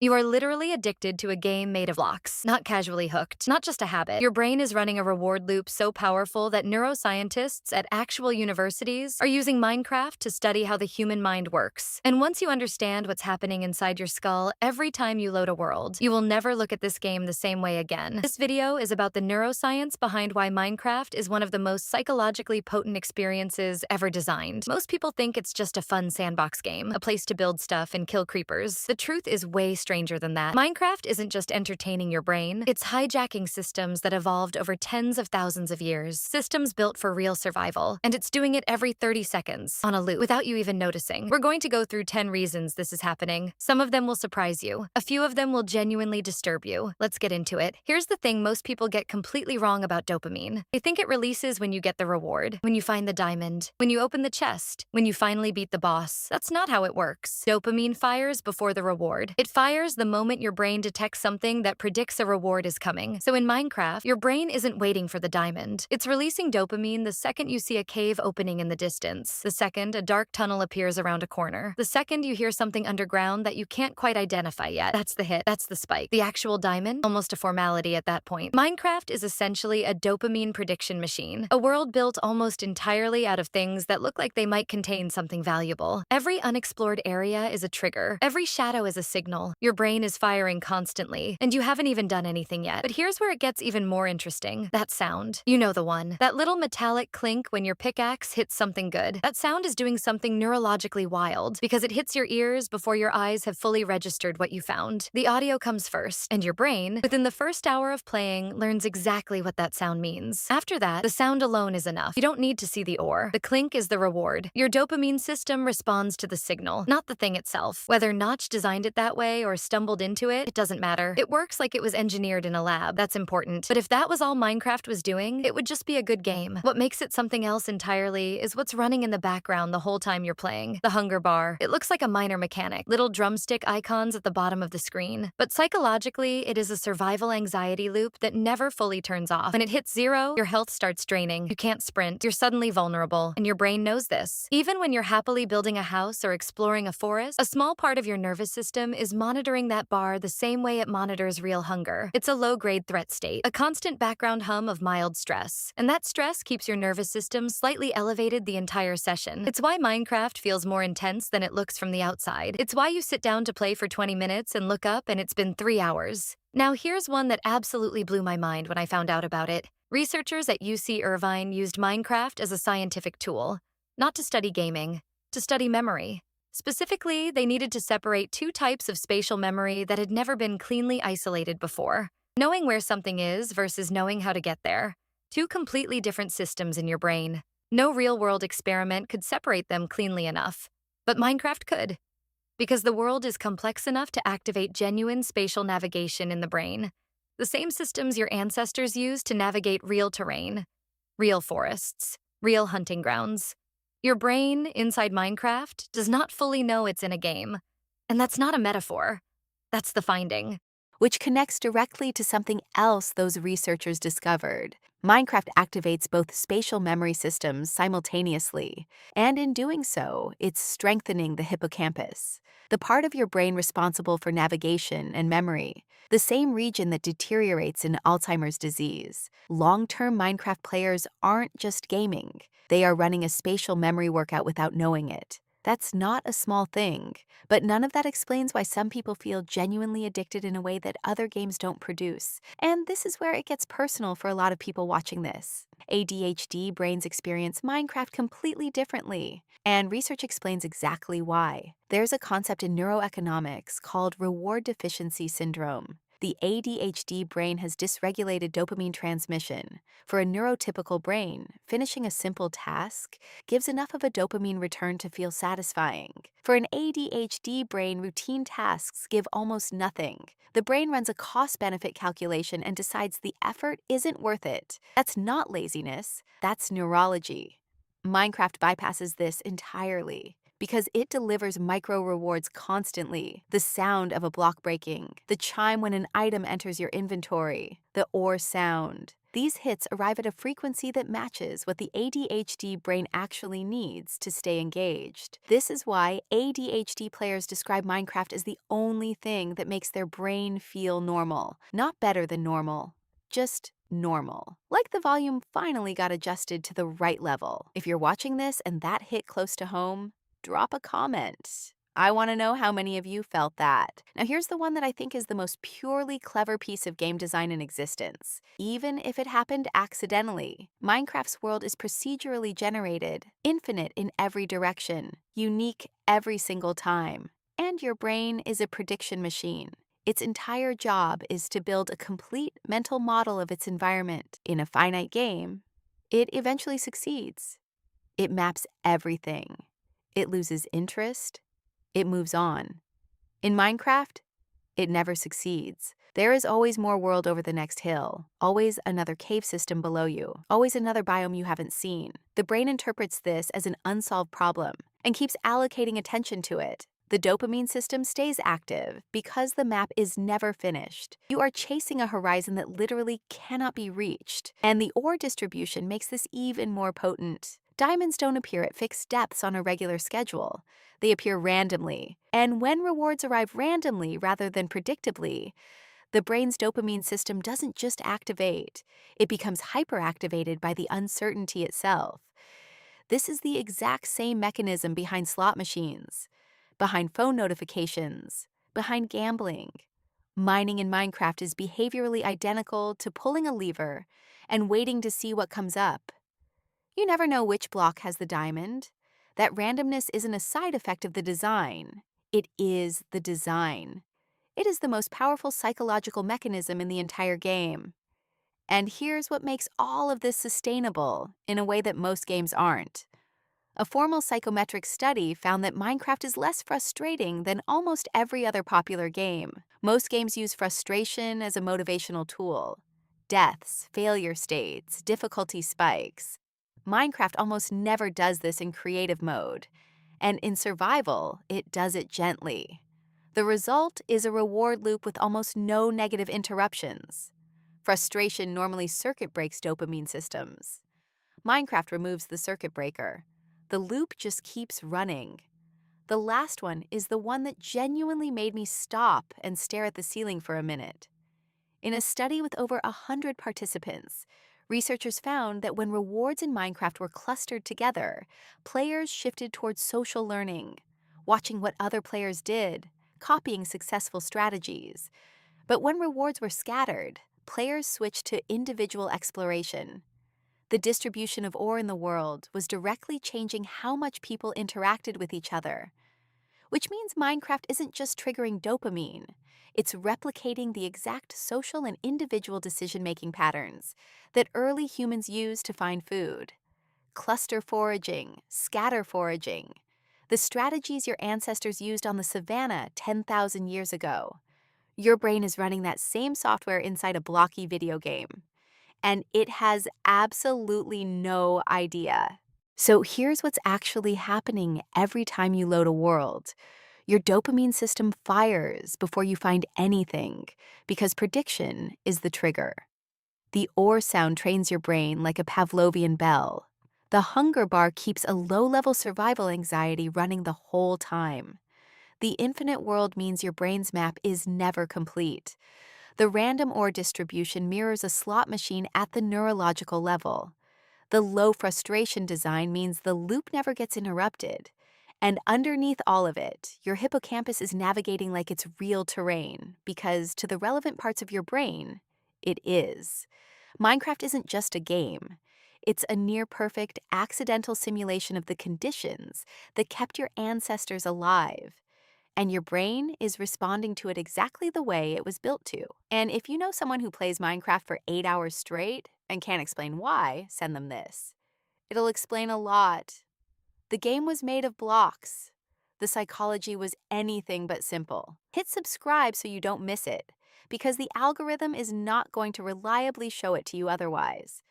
You are literally addicted to a game made of blocks, not casually hooked, not just a habit. Your brain is running a reward loop so powerful that neuroscientists at actual universities are using Minecraft to study how the human mind works. And once you understand what's happening inside your skull every time you load a world, you will never look at this game the same way again. This video is about the neuroscience behind why Minecraft is one of the most psychologically potent experiences ever designed. Most people think it's just a fun sandbox game, a place to build stuff and kill creepers. The truth is way stranger than that. Minecraft isn't just entertaining your brain, it's hijacking systems that evolved over tens of thousands of years. Systems built for real survival, and it's doing it every 30 seconds, on a loop, without you even noticing. We're going to go through 10 reasons this is happening. Some of them will surprise you. A few of them will genuinely disturb you. Let's get into it. Here's the thing most people get completely wrong about dopamine. They think it releases when you get the reward, when you find the diamond, when you open the chest, when you finally beat the boss. That's not how it works. Dopamine fires before the reward. It fires the moment your brain detects something that predicts a reward is coming. So in Minecraft, your brain isn't waiting for the diamond. It's releasing dopamine the second you see a cave opening in the distance, the second a dark tunnel appears around a corner, the second you hear something underground that you can't quite identify yet. That's the hit, that's the spike. The actual diamond, almost a formality at that point. Minecraft is essentially a dopamine prediction machine, a world built almost entirely out of things that look like they might contain something valuable. Every unexplored area is a trigger. Every shadow is a signal. Your brain is firing constantly, and you haven't even done anything yet. But here's where it gets even more interesting. That sound. You know the one. That little metallic clink when your pickaxe hits something good. That sound is doing something neurologically wild, because it hits your ears before your eyes have fully registered what you found. The audio comes first, and your brain, within the first hour of playing, learns exactly what that sound means. After that, the sound alone is enough. You don't need to see the ore. The clink is the reward. Your dopamine system responds to the signal, not the thing itself. Whether Notch designed it that way or stumbled into it doesn't matter. It works like it was engineered in a lab. That's important. But if that was all Minecraft was doing, it would just be a good game. What makes it something else entirely is what's running in the background the whole time you're playing. The hunger bar. It looks like a minor mechanic. Little drumstick icons at the bottom of the screen. But psychologically, it is a survival anxiety loop that never fully turns off. When it hits zero, your health starts draining. You can't sprint. You're suddenly vulnerable. And your brain knows this. Even when you're happily building a house or exploring a forest, a small part of your nervous system is monitoring that bar the same way it monitors real hunger. It's a low-grade threat state, a constant background hum of mild stress. And that stress keeps your nervous system slightly elevated the entire session. It's why Minecraft feels more intense than it looks from the outside. It's why you sit down to play for 20 minutes and look up and it's been 3 hours. Now here's one that absolutely blew my mind when I found out about it. Researchers at UC Irvine used Minecraft as a scientific tool, not to study gaming, to study memory. Specifically, they needed to separate two types of spatial memory that had never been cleanly isolated before. Knowing where something is versus knowing how to get there. Two completely different systems in your brain. No real-world experiment could separate them cleanly enough. But Minecraft could. Because the world is complex enough to activate genuine spatial navigation in the brain. The same systems your ancestors used to navigate real terrain. Real forests. Real hunting grounds. Your brain, inside Minecraft, does not fully know it's in a game. And that's not a metaphor. That's the finding. Which connects directly to something else those researchers discovered. Minecraft activates both spatial memory systems simultaneously, and in doing so, it's strengthening the hippocampus, the part of your brain responsible for navigation and memory, the same region that deteriorates in Alzheimer's disease. Long-term Minecraft players aren't just gaming. They are running a spatial memory workout without knowing it. That's not a small thing, but none of that explains why some people feel genuinely addicted in a way that other games don't produce. And this is where it gets personal for a lot of people watching this. ADHD brains experience Minecraft completely differently, and research explains exactly why. There's a concept in neuroeconomics called reward deficiency syndrome. The ADHD brain has dysregulated dopamine transmission. For a neurotypical brain, finishing a simple task gives enough of a dopamine return to feel satisfying. For an ADHD brain, routine tasks give almost nothing. The brain runs a cost-benefit calculation and decides the effort isn't worth it. That's not laziness, that's neurology. Minecraft bypasses this entirely. Because it delivers micro rewards constantly. The sound of a block breaking, the chime when an item enters your inventory, the ore sound. These hits arrive at a frequency that matches what the ADHD brain actually needs to stay engaged. This is why ADHD players describe Minecraft as the only thing that makes their brain feel normal. Not better than normal, just normal. Like the volume finally got adjusted to the right level. If you're watching this and that hit close to home, drop a comment. I want to know how many of you felt that. Now here's the one that I think is the most purely clever piece of game design in existence. Even if it happened accidentally, Minecraft's world is procedurally generated, infinite in every direction, unique every single time. And your brain is a prediction machine. Its entire job is to build a complete mental model of its environment. In a finite game, it eventually succeeds. It maps everything. It loses interest. It moves on. In Minecraft, it never succeeds. There is always more world over the next hill, always another cave system below you, always another biome you haven't seen. The brain interprets this as an unsolved problem and keeps allocating attention to it. The dopamine system stays active because the map is never finished. You are chasing a horizon that literally cannot be reached, and the ore distribution makes this even more potent. Diamonds don't appear at fixed depths on a regular schedule. They appear randomly, and when rewards arrive randomly rather than predictably, the brain's dopamine system doesn't just activate, it becomes hyperactivated by the uncertainty itself. This is the exact same mechanism behind slot machines, behind phone notifications, behind gambling. Mining in Minecraft is behaviorally identical to pulling a lever and waiting to see what comes up. You never know which block has the diamond. That randomness isn't a side effect of the design. It is the design. It is the most powerful psychological mechanism in the entire game. And here's what makes all of this sustainable in a way that most games aren't. A formal psychometric study found that Minecraft is less frustrating than almost every other popular game. Most games use frustration as a motivational tool. Deaths, failure states, difficulty spikes. Minecraft almost never does this in creative mode, and in survival, it does it gently. The result is a reward loop with almost no negative interruptions. Frustration normally circuit breaks dopamine systems. Minecraft removes the circuit breaker. The loop just keeps running. The last one is the one that genuinely made me stop and stare at the ceiling for a minute. In a study with over 100 participants, researchers found that when rewards in Minecraft were clustered together, players shifted towards social learning, watching what other players did, copying successful strategies. But when rewards were scattered, players switched to individual exploration. The distribution of ore in the world was directly changing how much people interacted with each other. Which means Minecraft isn't just triggering dopamine, it's replicating the exact social and individual decision-making patterns that early humans used to find food. Cluster foraging, scatter foraging, the strategies your ancestors used on the savannah 10,000 years ago. Your brain is running that same software inside a blocky video game, and it has absolutely no idea. So here's what's actually happening every time you load a world. Your dopamine system fires before you find anything, because prediction is the trigger. The ore sound trains your brain like a Pavlovian bell. The hunger bar keeps a low-level survival anxiety running the whole time. The infinite world means your brain's map is never complete. The random ore distribution mirrors a slot machine at the neurological level. The low frustration design means the loop never gets interrupted. And underneath all of it, your hippocampus is navigating like it's real terrain, because to the relevant parts of your brain, it is. Minecraft isn't just a game. It's a near-perfect, accidental simulation of the conditions that kept your ancestors alive. And your brain is responding to it exactly the way it was built to. And if you know someone who plays Minecraft for 8 hours straight and can't explain why, send them this. It'll explain a lot. The game was made of blocks. The psychology was anything but simple. Hit subscribe so you don't miss it, because the algorithm is not going to reliably show it to you otherwise.